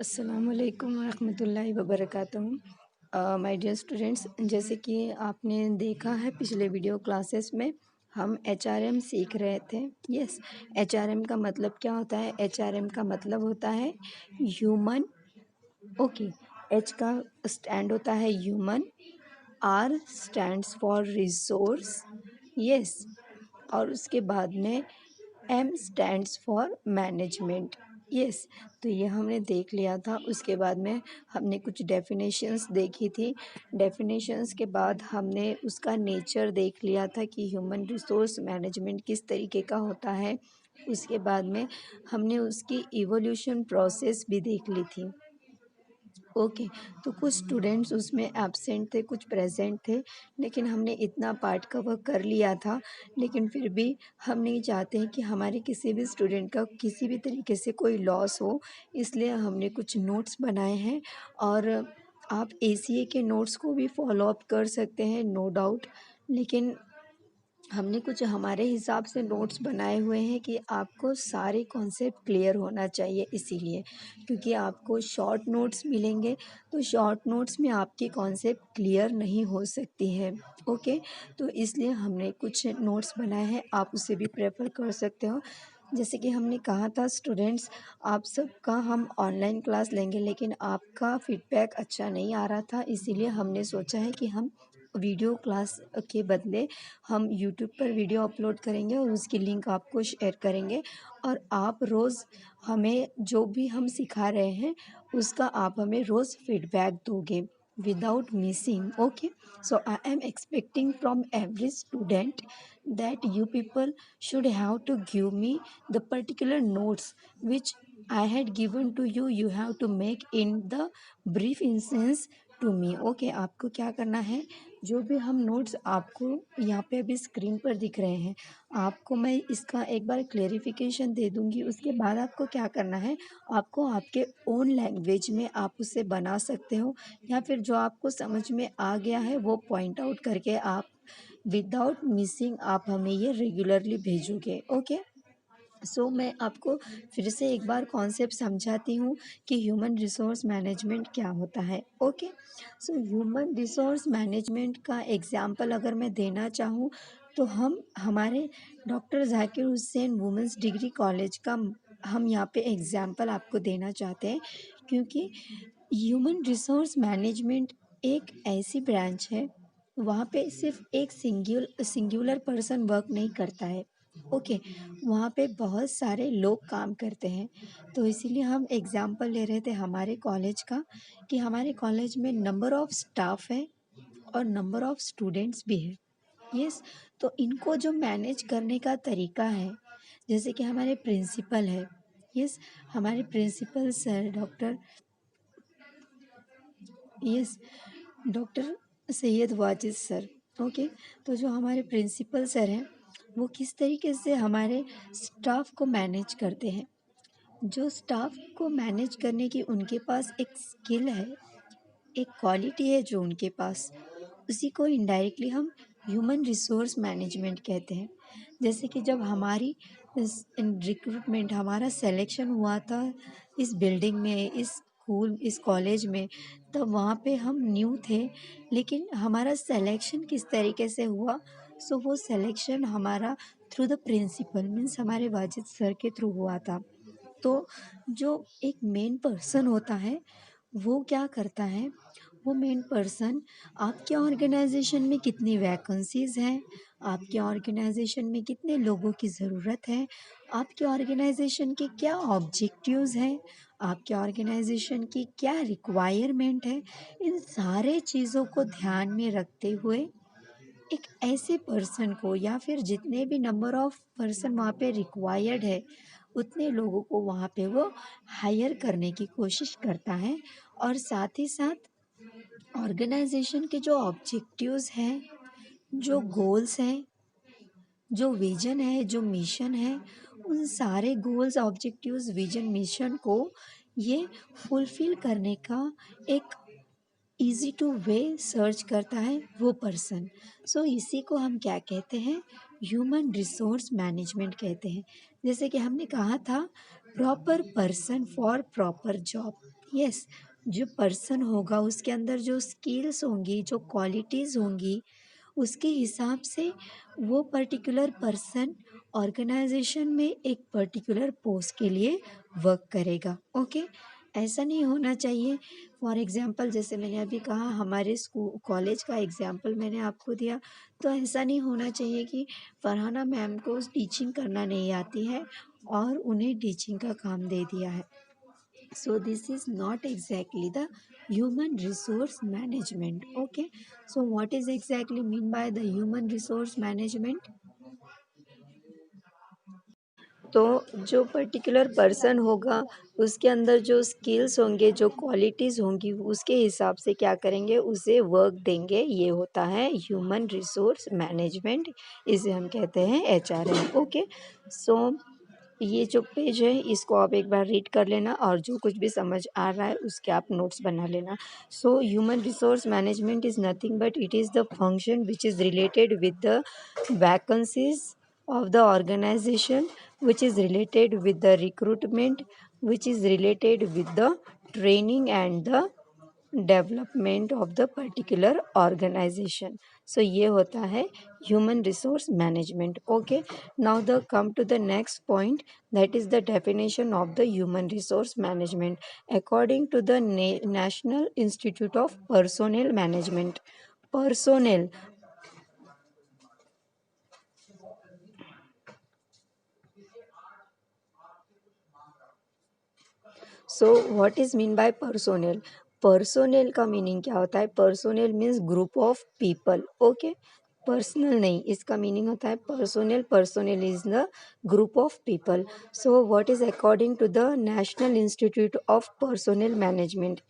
अस्सलामुअलैकुम वरहमतुल्लाहि वबरकातुहू। My dear students, जैसे कि आपने देखा है पिछले वीडियो क्लासेस में हम एचआरएम सीख रहे थे। यस, एचआरएम का मतलब क्या होता है? एचआरएम का मतलब होता है ह्यूमन। ओके, एच का स्टैंड होता है human, R stands for resource. Yes, और उसके बाद में M stands for management. Yes, तो ये हमने देख लिया था। उसके बाद में हमने कुछ डेफिनेशंस देखी थी। डेफिनेशंस के बाद हमने उसका नेचर देख लिया था कि ह्यूमन रिसोर्स मैनेजमेंट किस तरीके का होता है। उसके बाद में हमने उसकी इवोल्यूशन प्रोसेस भी देख ली थी। ओके, तो कुछ स्टूडेंट्स उसमें एब्सेंट थे, कुछ प्रेजेंट थे, लेकिन हमने इतना पार्ट कवर कर लिया था। लेकिन फिर भी हम नहीं चाहते हैं कि हमारे किसी भी स्टूडेंट का किसी भी तरीके से कोई लॉस हो, इसलिए हमने कुछ नोट्स बनाए हैं। और आप एसीए के नोट्स को भी फॉलो अप कर सकते हैं, नो डाउट। लेकिन हमने कुछ हमारे हिसाब से नोट्स बनाए हुए हैं कि आपको सारे कॉन्सेप्ट क्लियर होना चाहिए, इसीलिए क्योंकि आपको शॉर्ट नोट्स मिलेंगे, तो शॉर्ट नोट्स में आपकी कॉन्सेप्ट क्लियर नहीं हो सकती है। ओके, तो इसलिए हमने कुछ नोट्स बनाए हैं, आप उसे भी प्रेफर कर सकते हो। जैसे कि हमने कहा था स्टूडेंट्स, आप सबका हम ऑनलाइन क्लास लेंगे, लेकिन आपका फीडबैक अच्छा नहीं आ रहा था, इसीलिए हमने सोचा है कि हम वीडियो क्लास के बदले हम यूट्यूब पर वीडियो अपलोड करेंगे और उसकी लिंक आपको शेयर करेंगे। और आप रोज़ हमें जो भी हम सिखा रहे हैं उसका आप हमें रोज़ फीडबैक दोगे without missing. Okay, so I am expecting from every student that you people should have to give me the particular notes which I had given to you. You have to make in the brief instance to me. Okay, आपको क्या करना है, जो भी हम notes आपको यहाँ पे अभी स्क्रीन पर दिख रहे हैं, आपको मैं इसका एक बार क्लेरिफिकेशन दे दूँगी। उसके बाद आपको क्या करना है, आपको आपके ओन लैंग्वेज में आप उसे बना सकते हो, या फिर जो आपको समझ में आ गया है वो पॉइंट आउट करके आप विदाउट मिसिंग आप हमें ये रेगुलरली भेजोगे। ओके, सो मैं आपको फिर से एक बार कॉन्सेप्ट समझाती हूँ कि ह्यूमन रिसोर्स मैनेजमेंट क्या होता है। Okay, so human resource management का एग्जांपल अगर मैं देना चाहूँ तो हम हमारे doctor Zakir Hussain women's degree college का हम यहाँ पे एग्जांपल आपको देना चाहते हैं, क्योंकि ह्यूमन रिसोर्स मैनेजमेंट एक ऐसी ब्रांच है, वहाँ पे सिर्फ एक सिंगुलर पर्सन वर्क नहीं करता है। ओके, वहाँ पे बहुत सारे लोग काम करते हैं। तो इसीलिए हम एग्जांपल ले रहे थे हमारे कॉलेज का, कि हमारे कॉलेज में नंबर ऑफ़ स्टाफ है और नंबर ऑफ़ स्टूडेंट्स भी है। यस, तो इनको जो मैनेज करने का तरीका है, जैसे कि हमारे प्रिंसिपल है। यस, हमारे principal sir doctor Syed Wajid sir. Okay, तो जो हमारे प्रिंसिपल सर हैं वो किस तरीके से हमारे स्टाफ को मैनेज करते हैं। जो स्टाफ को मैनेज करने की उनके पास एक स्किल है, एक क्वालिटी है जो उनके पास, उसी को इनडायरेक्टली हम ह्यूमन रिसोर्स मैनेजमेंट कहते हैं। जैसे कि जब हमारी रिक्रूटमेंट हमारा सिलेक्शन हुआ था इस बिल्डिंग में, इस स्कूल, इस कॉलेज में, तब वहाँ पे हम न्यू थे, लेकिन हमारा सिलेक्शन किस तरीके से हुआ, सो वो सिलेक्शन हमारा थ्रू द प्रिंसिपल मीन्स हमारे वाजिद सर के थ्रू हुआ था। तो जो एक मेन पर्सन होता है वो क्या करता है, वो मेन पर्सन आपके ऑर्गेनाइजेशन में कितनी वैकेंसीज़ हैं, आपके ऑर्गेनाइजेशन में कितने लोगों की ज़रूरत है, आपके ऑर्गेनाइजेशन के क्या ऑब्जेक्टिव्स हैं, आपके ऑर्गेनाइजेशन की क्या रिक्वायरमेंट है, इन सारे चीज़ों को ध्यान में रखते हुए एक ऐसे पर्सन को, या फिर जितने भी नंबर ऑफ पर्सन वहाँ पे रिक्वायर्ड है उतने लोगों को वहाँ पे वो हायर करने की कोशिश करता है। और साथ ही साथ ऑर्गेनाइजेशन के जो ऑब्जेक्टिव्स हैं, जो गोल्स हैं, जो विजन है, जो मिशन है, उन सारे गोल्स, ऑब्जेक्टिव्स, विजन, मिशन को ये फुलफिल करने का एक ईज़ी टू वे सर्च करता है वो पर्सन। सो इसी को हम क्या कहते हैं, ह्यूमन रिसोर्स मैनेजमेंट कहते हैं। जैसे कि हमने कहा था, proper person for proper job. Yes, जो पर्सन होगा उसके अंदर जो स्किल्स होंगी, जो क्वालिटीज़ होंगी, उसके हिसाब से वो पर्टिकुलर पर्सन ऑर्गेनाइजेशन में एक पर्टिकुलर पोस्ट के लिए वर्क करेगा। ओके, ऐसा नहीं होना चाहिए। फॉर एग्जांपल जैसे मैंने अभी कहा, हमारे स्कूल कॉलेज का एग्जांपल मैंने आपको दिया, तो ऐसा नहीं होना चाहिए कि फरहाना मैम को टीचिंग करना नहीं आती है और उन्हें टीचिंग का काम दे दिया है। So this is not exactly the human resource management. Okay, so what is exactly mean by the human resource management? तो जो पर्टिकुलर पर्सन होगा उसके अंदर जो स्किल्स होंगे, जो क्वालिटीज़ होंगी, उसके हिसाब से क्या करेंगे, उसे वर्क देंगे। ये होता है ह्यूमन रिसोर्स मैनेजमेंट, इसे हम कहते हैं एचआरएम। ओके, सो ये जो पेज है इसको आप एक बार रीड कर लेना और जो कुछ भी समझ आ रहा है उसके आप नोट्स बना लेना। सो human resource management is nothing but it is the function which is related with the vacancies of the organization, which is related with the recruitment, which is related with the training and the development of the particular organization. So ये होता है human resource management. Okay, now the come to the next point, that is the definition of the human resource management according to the national institute of personnel management. Personnel, so what is mean by personnel? Personnel का meaning क्या होता है? Personnel means group of people. Okay, personal नहीं, इसका meaning होता है personnel. Personnel is the group of people. So what is according to the national institute of personnel management,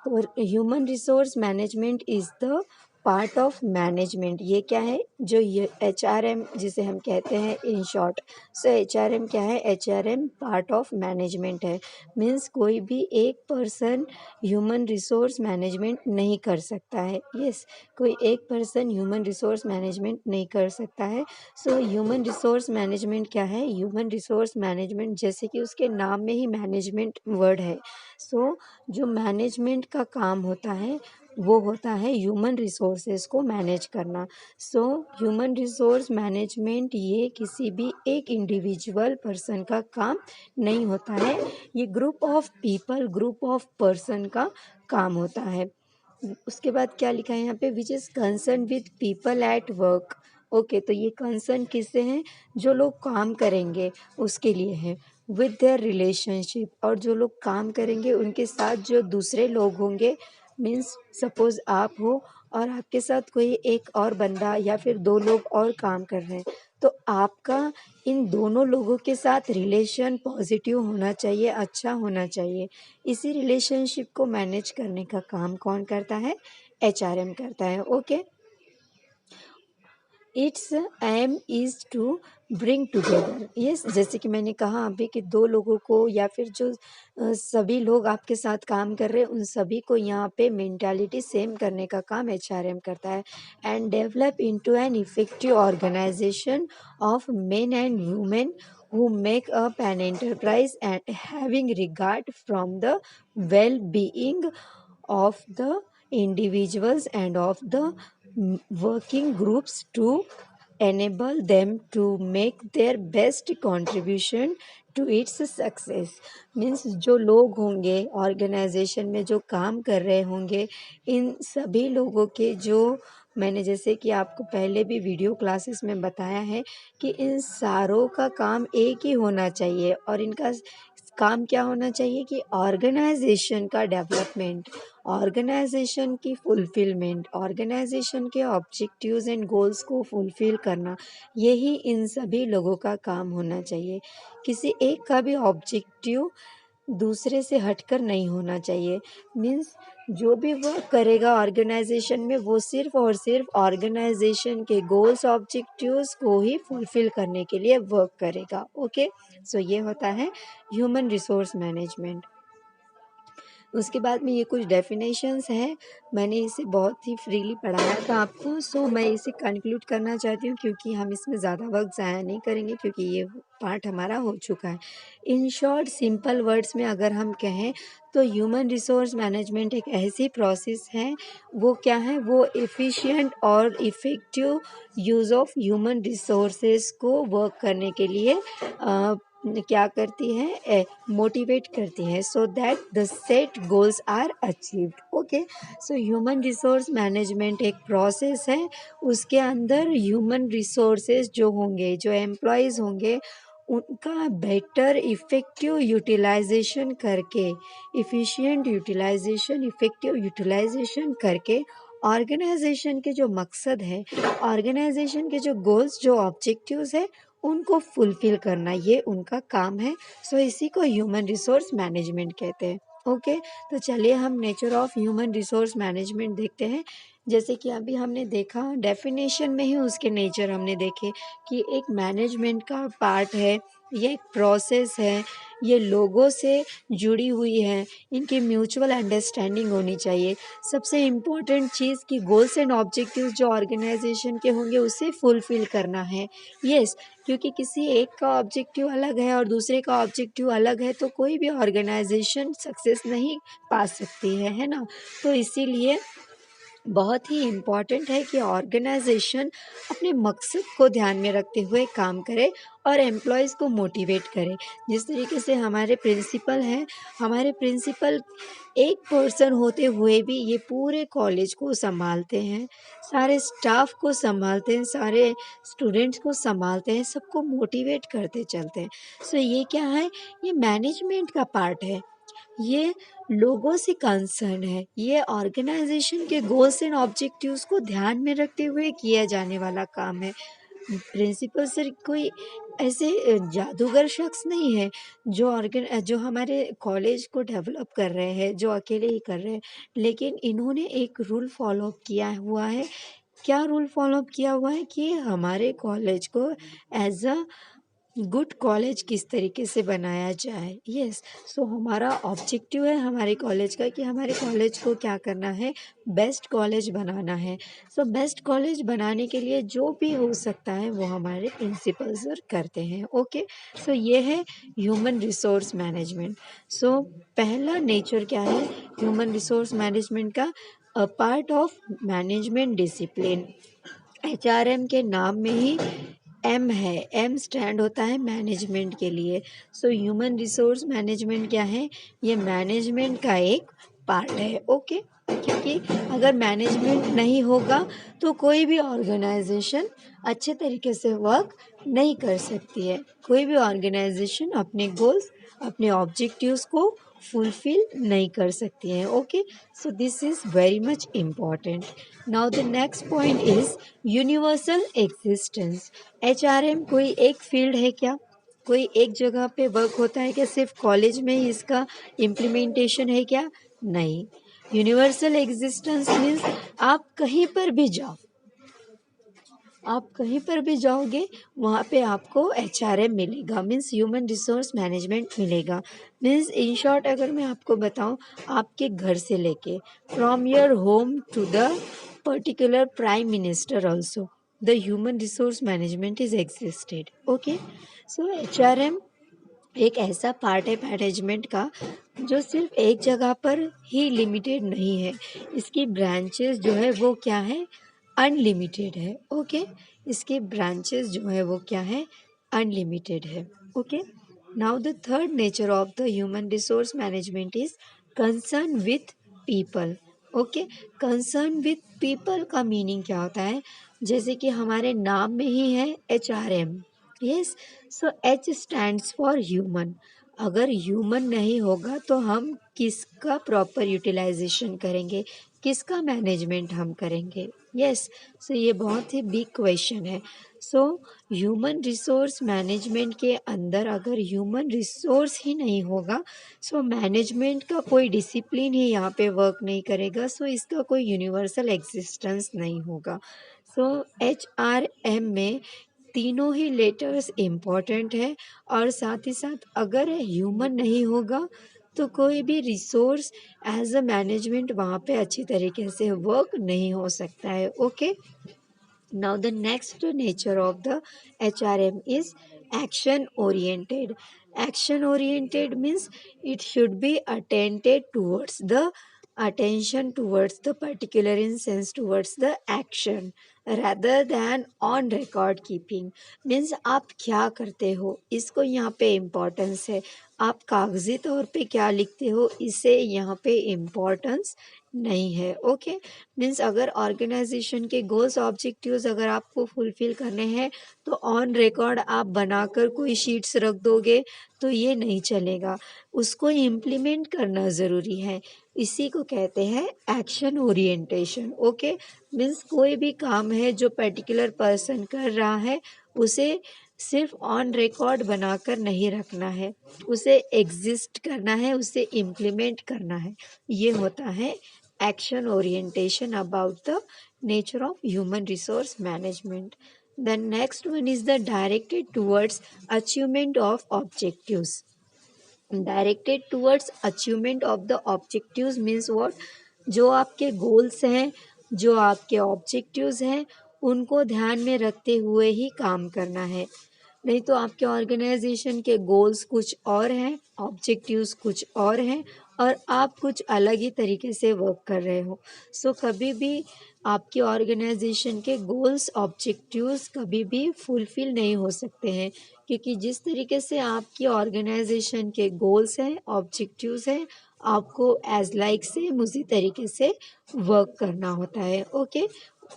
human resource management is the part of management. ये क्या है? जो ये H R M जिसे हम कहते हैं in short, so H R M क्या है? H R M part of management है। मीन्स कोई भी एक पर्सन ह्यूमन रिसोर्स मैनेजमेंट नहीं कर सकता है। यस, कोई एक पर्सन ह्यूमन रिसोर्स मैनेजमेंट नहीं कर सकता है। सो ह्यूमन रिसोर्स मैनेजमेंट क्या है? ह्यूमन रिसोर्स मैनेजमेंट जैसे कि उसके नाम में ही मैनेजमेंट वर्ड है। सो जो मैनेजमेंट का काम होता है वो होता है ह्यूमन रिसोर्सेज को मैनेज करना। सो ह्यूमन रिसोर्स मैनेजमेंट ये किसी भी एक इंडिविजुअल पर्सन का काम नहीं होता है, ये group of people, group of person का काम होता है। उसके बाद क्या लिखा है यहाँ पे? Which is concern with people at work. Okay, तो ये कंसर्न किससे हैं? जो लोग काम करेंगे उसके लिए है। विथ देयर रिलेशनशिप, और जो लोग काम करेंगे उनके साथ जो दूसरे लोग होंगे, मीन्स सपोज आप हो और आपके साथ कोई एक और बंदा या फिर दो लोग और काम कर रहे हैं, तो आपका इन दोनों लोगों के साथ रिलेशन पॉजिटिव होना चाहिए, अच्छा होना चाहिए। इसी रिलेशनशिप को मैनेज करने का काम कौन करता है? एचआरएम करता है। Okay, it's aim is to bring together. Yes, जैसे कि मैंने कहा अभी कि दो लोगों को या फिर जो सभी लोग आपके साथ काम कर रहे हैं उन सभी को यहाँ पे मेंटालिटी सेम करने का काम एचआरएम करता है। And develop into an effective organisation of men and women who make up an enterprise and having regard from the well-being of the individuals and of the working groups to enable them to make their best contribution to its success। Means जो लोग होंगे organisation में जो काम कर रहे होंगे, इन सभी लोगों के जो मैंने जैसे कि आपको पहले भी वीडियो क्लासेस में बताया है कि इन सारों का काम एक ही होना चाहिए। और इनका काम क्या होना चाहिए कि ऑर्गेनाइजेशन का डेवलपमेंट, ऑर्गेनाइजेशन की फुलफिलमेंट, ऑर्गेनाइजेशन के ऑब्जेक्टिव्स एंड गोल्स को फुलफिल करना, यही इन सभी लोगों का काम होना चाहिए। किसी एक का भी ऑब्जेक्टिव दूसरे से हटकर नहीं होना चाहिए। मीन्स जो भी वर्क करेगा ऑर्गेनाइजेशन में वो सिर्फ और सिर्फ ऑर्गेनाइजेशन के गोल्स ऑब्जेक्टिव्स को ही फुलफिल करने के लिए वर्क करेगा। ओके, सो ये होता है ह्यूमन रिसोर्स मैनेजमेंट। उसके बाद में ये कुछ डेफिनेशंस हैं, मैंने इसे बहुत ही फ्रीली पढ़ाया था आपको, सो मैं इसे कंक्लूड करना चाहती हूँ क्योंकि हम इसमें ज़्यादा वक्त ज़ाया नहीं करेंगे क्योंकि ये पार्ट हमारा हो चुका है। इन शॉर्ट सिंपल वर्ड्स में अगर हम कहें तो ह्यूमन रिसोर्स मैनेजमेंट एक ऐसी प्रोसेस है, वो क्या है, वो एफिशिएंट और effective use of human resources को वर्क करने के लिए क्या करती है, मोटिवेट करती है so that the set goals are achieved. Okay, so human resource management एक प्रोसेस है, उसके अंदर ह्यूमन रिसोर्सेज जो होंगे, जो एम्प्लॉयज़ होंगे, उनका बेटर इफ़ेक्टिव यूटिलाइजेशन करके, इफ़िशिएंट यूटिलाइजेशन, इफ़ेक्टिव यूटिलाइजेशन करके ऑर्गेनाइजेशन के जो मकसद है, ऑर्गेनाइजेशन के जो गोल्स, जो ऑब्जेक्टिव्स है, उनको फुलफिल करना, ये उनका काम है। सो इसी को ह्यूमन रिसोर्स मैनेजमेंट कहते हैं। ओके, तो चलिए हम nature of human resource management देखते हैं। जैसे कि अभी हमने देखा डेफिनेशन में ही उसके नेचर हमने देखे कि एक मैनेजमेंट का पार्ट है, ये एक प्रोसेस है, ये लोगों से जुड़ी हुई है, इनकी म्यूचुअल अंडरस्टैंडिंग होनी चाहिए। सबसे इम्पोर्टेंट चीज़ कि गोल्स एंड ऑब्जेक्टिव्स जो ऑर्गेनाइजेशन के होंगे उसे फुलफिल करना है। यस, क्योंकि किसी एक का ऑब्जेक्टिव अलग है और दूसरे का ऑब्जेक्टिव अलग है तो कोई भी ऑर्गेनाइजेशन सक्सेस नहीं पा सकती है ना? तो इसीलिए बहुत ही इम्पॉर्टेंट है कि ऑर्गेनाइजेशन अपने मकसद को ध्यान में रखते हुए काम करे और एम्प्लॉयज़ को मोटिवेट करे। जिस तरीके से हमारे प्रिंसिपल हैं, हमारे प्रिंसिपल एक पर्सन होते हुए भी ये पूरे कॉलेज को सँभालते हैं, सारे स्टाफ को सँभालते हैं, सारे स्टूडेंट्स को सँभालते हैं, सबको मोटिवेट करते चलते हैं। सो ये क्या है? ये मैनेजमेंट का पार्ट है। ये लोगों से कंसर्न है, ये ऑर्गेनाइजेशन के गोल्स एंड ऑब्जेक्टिव्स को ध्यान में रखते हुए किया जाने वाला काम है। प्रिंसिपल सर कोई ऐसे जादूगर शख्स नहीं है जो हमारे कॉलेज को डेवलप कर रहे हैं, जो अकेले ही कर रहे हैं, लेकिन इन्होंने एक रूल फॉलो किया हुआ है। क्या रूल फॉलो किया हुआ है कि हमारे कॉलेज को एज अ गुड कॉलेज किस तरीके से बनाया जाए। यस, सो हमारा ऑब्जेक्टिव है हमारे कॉलेज का कि हमारे कॉलेज को क्या करना है, बेस्ट कॉलेज बनाना है। सो बेस्ट कॉलेज बनाने के लिए जो भी हो सकता है वो हमारे प्रिंसिपल सर करते हैं। ओके, सो ये है ह्यूमन रिसोर्स मैनेजमेंट। सो पहला नेचर क्या है ह्यूमन रिसोर्स मैनेजमेंट का? A part of management discipline. HRM के नाम में ही एम है, एम स्टैंड होता है मैनेजमेंट के लिए। सो ह्यूमन रिसोर्स मैनेजमेंट क्या है? ये मैनेजमेंट का एक पार्ट है। ओके, क्योंकि अगर मैनेजमेंट नहीं होगा तो कोई भी ऑर्गेनाइजेशन अच्छे तरीके से वर्क नहीं कर सकती है। कोई भी ऑर्गेनाइजेशन अपने गोल्स, अपने ऑब्जेक्टिव्स को फुलफिल नहीं कर सकती है। Okay, so this is very much important. Now the next point is universal existence. HRM कोई एक फील्ड है क्या? कोई एक जगह पे वर्क होता है क्या? सिर्फ कॉलेज में ही इसका इम्प्लीमेंटेशन है क्या? नहीं। यूनिवर्सल एग्जिस्टेंस मीन्स आप कहीं पर भी जाओ, आप कहीं पर भी जाओगे वहाँ पे आपको एचआरएम मिलेगा, मीन्स ह्यूमन रिसोर्स मैनेजमेंट मिलेगा। मीन्स इन शॉर्ट अगर मैं आपको बताऊँ, आपके घर से लेके from your home to the particular prime minister also the human resource management is existed. Okay, so HRM एक ऐसा पार्ट है मैनेजमेंट का जो सिर्फ एक जगह पर ही लिमिटेड नहीं है, इसकी ब्रांचेस जो है वो क्या है, अनलिमिटेड है। ओके, इसके ब्रांचेस जो है वो क्या है, अनलिमिटेड है। Okay, now the third nature of the human resource management is concern with people. Okay, concern with people का मीनिंग क्या होता है? जैसे कि हमारे नाम में ही है HRM. Yes, so H stands for human. अगर ह्यूमन नहीं होगा तो हम किसका प्रॉपर यूटिलाइजेशन करेंगे, किसका मैनेजमेंट हम करेंगे? यस, सो ये बहुत ही बिग क्वेश्चन है। सो ह्यूमन रिसोर्स मैनेजमेंट के अंदर अगर ह्यूमन रिसोर्स ही नहीं होगा, सो मैनेजमेंट का कोई डिसिप्लिन ही यहाँ पे वर्क नहीं करेगा, सो इसका कोई यूनिवर्सल एग्जिस्टेंस नहीं होगा। सो एचआरएम में तीनों ही लेटर्स इम्पॉर्टेंट है और साथ ही साथ अगर ह्यूमन नहीं होगा तो कोई भी रिसोर्स एज अ मैनेजमेंट वहाँ पे अच्छी तरीके से वर्क नहीं हो सकता है. Okay. Now, the next nature of the HRM is action oriented. Action oriented means it should be attended towards the attention towards the particular instance towards the action rather than on record keeping. Means आप क्या करते हो इसको यहाँ पे importance है. आप कागजी तौर पे क्या लिखते हो इसे यहाँ पे इम्पोर्टेंस नहीं है. ओके. मीन्स अगर ऑर्गेनाइजेशन के गोल्स ऑब्जेक्टिव्स अगर आपको फुलफिल करने हैं तो ऑन रिकॉर्ड आप बनाकर कोई शीट्स रख दोगे तो ये नहीं चलेगा. उसको इम्प्लीमेंट करना ज़रूरी है. इसी को कहते हैं एक्शन ओरिएंटेशन. ओके. मीन्स कोई भी काम है जो पर्टिकुलर पर्सन कर रहा है उसे सिर्फ ऑन रिकॉर्ड बनाकर नहीं रखना है, उसे एग्जिस्ट करना है, उसे इम्प्लीमेंट करना है. ये होता है action orientation about the nature of human resource management. The next one is the directed towards achievement of objectives. Directed towards achievement of the objectives means what? जो आपके गोल्स हैं, जो आपके ऑब्जेक्टिव्स हैं, उनको ध्यान में रखते हुए ही काम करना है. नहीं तो आपके ऑर्गेनाइजेशन के गोल्स कुछ और हैं, ऑब्जेक्टिव्स कुछ और हैं और आप कुछ अलग ही तरीके से वर्क कर रहे हो. सो कभी भी आपकी ऑर्गेनाइजेशन के गोल्स ऑब्जेक्टिव्स कभी भी फुलफिल नहीं हो सकते हैं क्योंकि जिस तरीके से आपकी ऑर्गेनाइजेशन के गोल्स हैं ऑब्जेक्टिव्स हैं आपको एज लाइक सेम उसी तरीके से वर्क करना होता है. ओके.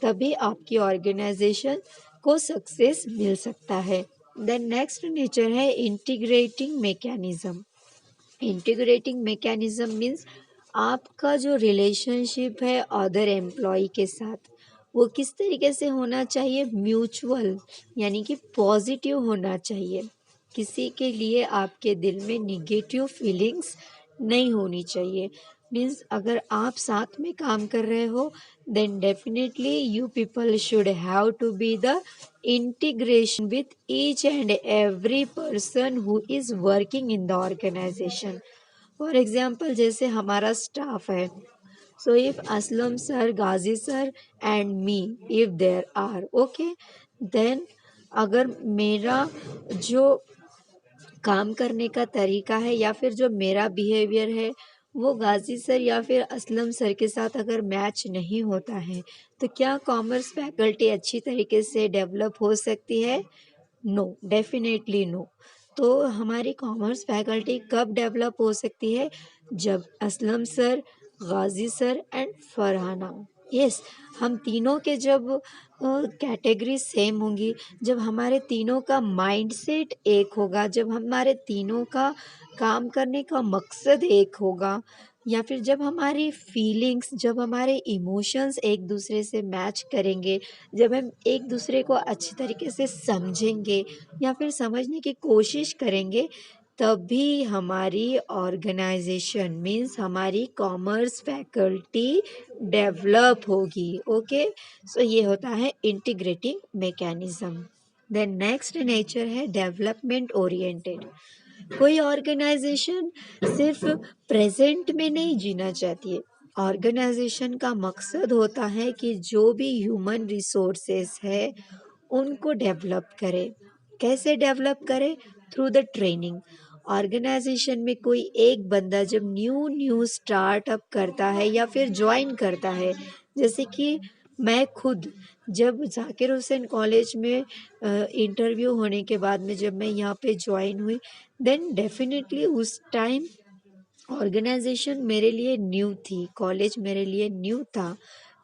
तभी आपकी ऑर्गेनाइजेशन को सक्सेस मिल सकता है. देन नेक्स्ट नेचर है integrating mechanism. Integrating mechanism means आपका जो रिलेशनशिप है अदर एम्प्लॉय के साथ वो किस तरीके से होना चाहिए. म्यूचुअल यानी कि पॉजिटिव होना चाहिए. किसी के लिए आपके दिल में निगेटिव फीलिंग्स नहीं होनी चाहिए. मीन्स अगर आप साथ में काम कर रहे हो then definitely you people should have to be the integration with each and every person who is working in the organization. For example जैसे हमारा स्टाफ है. So if Aslam sir, Ghazi sir and me if there are okay then अगर मेरा जो काम करने का तरीका है या फिर जो मेरा बिहेवियर है वो गाजी सर या फिर असलम सर के साथ अगर मैच नहीं होता है तो क्या कॉमर्स फैकल्टी अच्छी तरीके से डेवलप हो सकती है. No, definitely no. तो हमारी कॉमर्स फैकल्टी कब डेवलप हो सकती है जब Aslam sir, Ghazi sir and Farhana, yes, हम तीनों के जब कैटेगरी सेम होंगी, जब हमारे तीनों का माइंडसेट एक होगा, जब हमारे तीनों का काम करने का मकसद एक होगा या फिर जब हमारी फीलिंग्स, जब हमारे इमोशंस एक दूसरे से मैच करेंगे, जब हम एक दूसरे को अच्छी तरीके से समझेंगे या फिर समझने की कोशिश करेंगे तभी हमारी ऑर्गेनाइजेशन मीन्स हमारी कॉमर्स फैकल्टी डेवलप होगी. ओके. सो ये होता है integrating mechanism. Then next nature है डेवलपमेंट ओरिएंटेड. कोई ऑर्गेनाइजेशन सिर्फ प्रेजेंट में नहीं जीना चाहती है. ऑर्गेनाइजेशन का मकसद होता है कि जो भी ह्यूमन रिसोर्सेस है उनको डेवलप करे. कैसे डेवलप करे? Through the training. ऑर्गेनाइजेशन में कोई एक बंदा जब न्यू स्टार्टअप करता है या फिर ज्वाइन करता है, जैसे कि मैं खुद जब जाकिर हुसैन कॉलेज में इंटरव्यू होने के बाद में जब मैं यहाँ पे ज्वाइन हुई देन डेफिनेटली उस टाइम ऑर्गेनाइजेशन मेरे लिए न्यू थी, कॉलेज मेरे लिए न्यू था.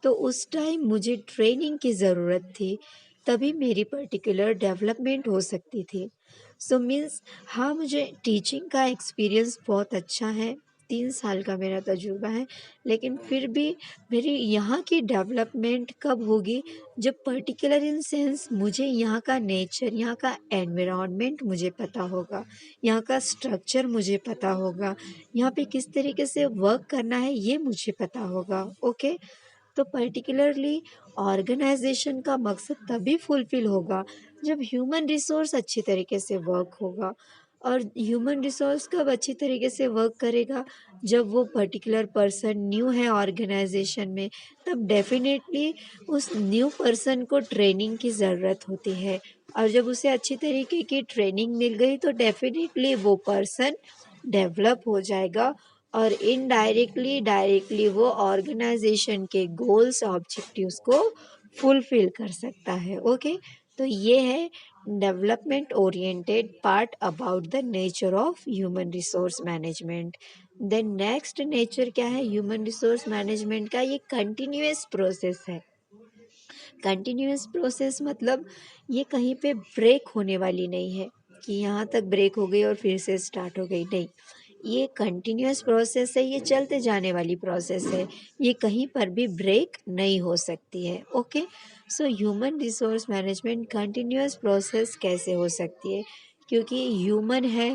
तो उस टाइम मुझे ट्रेनिंग की ज़रूरत थी तभी मेरी पर्टिकुलर डेवलपमेंट हो सकती थी. सो मीन्स हाँ, मुझे टीचिंग का एक्सपीरियंस बहुत अच्छा है, 3 साल का मेरा तजुर्बा है, लेकिन फिर भी मेरी यहाँ की डेवलपमेंट कब होगी जब पर्टिकुलर इन सेंस मुझे यहाँ का नेचर, यहाँ का एनवायरनमेंट मुझे पता होगा, यहाँ का स्ट्रक्चर मुझे पता होगा, यहाँ पे किस तरीके से वर्क करना है ये मुझे पता होगा. ओके. तो पर्टिकुलरली ऑर्गेनाइजेशन का मकसद तभी फुलफिल होगा जब ह्यूमन रिसोर्स अच्छी तरीके से वर्क होगा. और ह्यूमन रिसोर्स कब अच्छी तरीके से वर्क करेगा, जब वो पर्टिकुलर पर्सन न्यू है ऑर्गेनाइजेशन में, तब डेफिनेटली उस न्यू पर्सन को ट्रेनिंग की ज़रूरत होती है। और जब उसे अच्छी तरीके की ट्रेनिंग मिल गई तो डेफिनेटली वो पर्सन डेवलप हो जाएगा और इनडायरेक्टली डायरेक्टली वो ऑर्गेनाइजेशन के गोल्स ऑब्जेक्टिव्स को फुलफिल कर सकता है। ओके, तो ये है development oriented part about the nature of human resource management. Then next nature क्या है ह्यूमन रिसोर्स मैनेजमेंट का, ये कंटिन्यूअस प्रोसेस है। कंटिन्यूअस प्रोसेस मतलब ये कहीं पे ब्रेक होने वाली नहीं है कि यहाँ तक ब्रेक हो गई और फिर से स्टार्ट हो गई, नहीं। ये कंटिन्यूअस प्रोसेस है, ये चलते जाने वाली प्रोसेस है, ये कहीं पर भी ब्रेक नहीं हो सकती है। Okay, so human resource management continuous process कैसे हो सकती है, क्योंकि ह्यूमन है।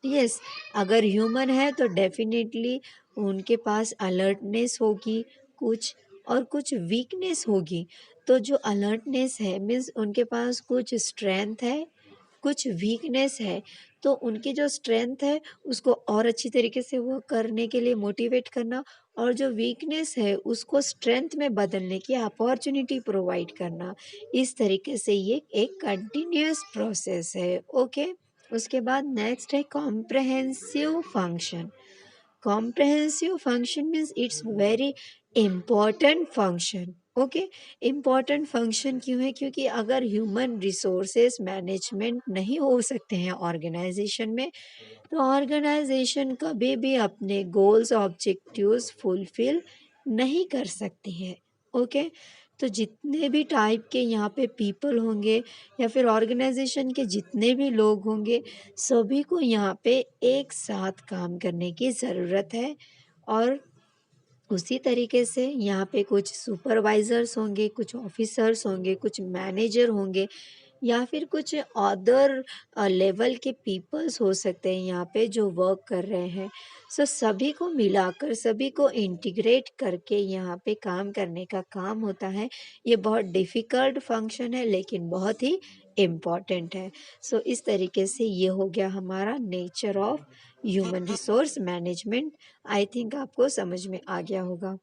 यस, अगर ह्यूमन है तो डेफिनेटली उनके पास अलर्टनेस होगी कुछ, और कुछ वीकनेस होगी। तो जो अलर्टनेस है मीन्स उनके पास कुछ स्ट्रेंथ है, कुछ वीकनेस है। तो उनकी जो स्ट्रेंथ है उसको और अच्छी तरीके से वो करने के लिए मोटिवेट करना, और जो वीकनेस है उसको स्ट्रेंथ में बदलने की अपॉर्चुनिटी प्रोवाइड करना। इस तरीके से ये एक कंटिन्यूअस प्रोसेस है। ओके, उसके बाद नेक्स्ट है comprehensive function. Comprehensive function means it's very important function. Okay, important function क्यों है, क्योंकि अगर ह्यूमन रिसोर्सेज मैनेजमेंट नहीं हो सकते हैं ऑर्गेनाइजेशन में, तो ऑर्गेनाइजेशन कभी भी अपने गोल्स ऑब्जेक्टिव्स फुलफिल नहीं कर सकती है। ओके, तो जितने भी टाइप के यहाँ पे पीपल होंगे या फिर ऑर्गेनाइजेशन के जितने भी लोग होंगे, सभी को यहाँ पे एक साथ काम करने की ज़रूरत है। और उसी तरीके से यहाँ पे कुछ सुपरवाइजर्स होंगे, कुछ ऑफिसर्स होंगे, कुछ मैनेजर होंगे, या फिर कुछ अदर लेवल के पीपल्स हो सकते हैं यहाँ पे जो वर्क कर रहे हैं। सो सभी को मिलाकर, सभी को इंटीग्रेट करके यहाँ पे काम करने का काम होता है। ये बहुत डिफ़िकल्ट फंक्शन है लेकिन बहुत ही इम्पॉर्टेंट है। सो इस तरीके से ये हो गया हमारा nature of human resource management. I think आपको समझ में आ गया होगा।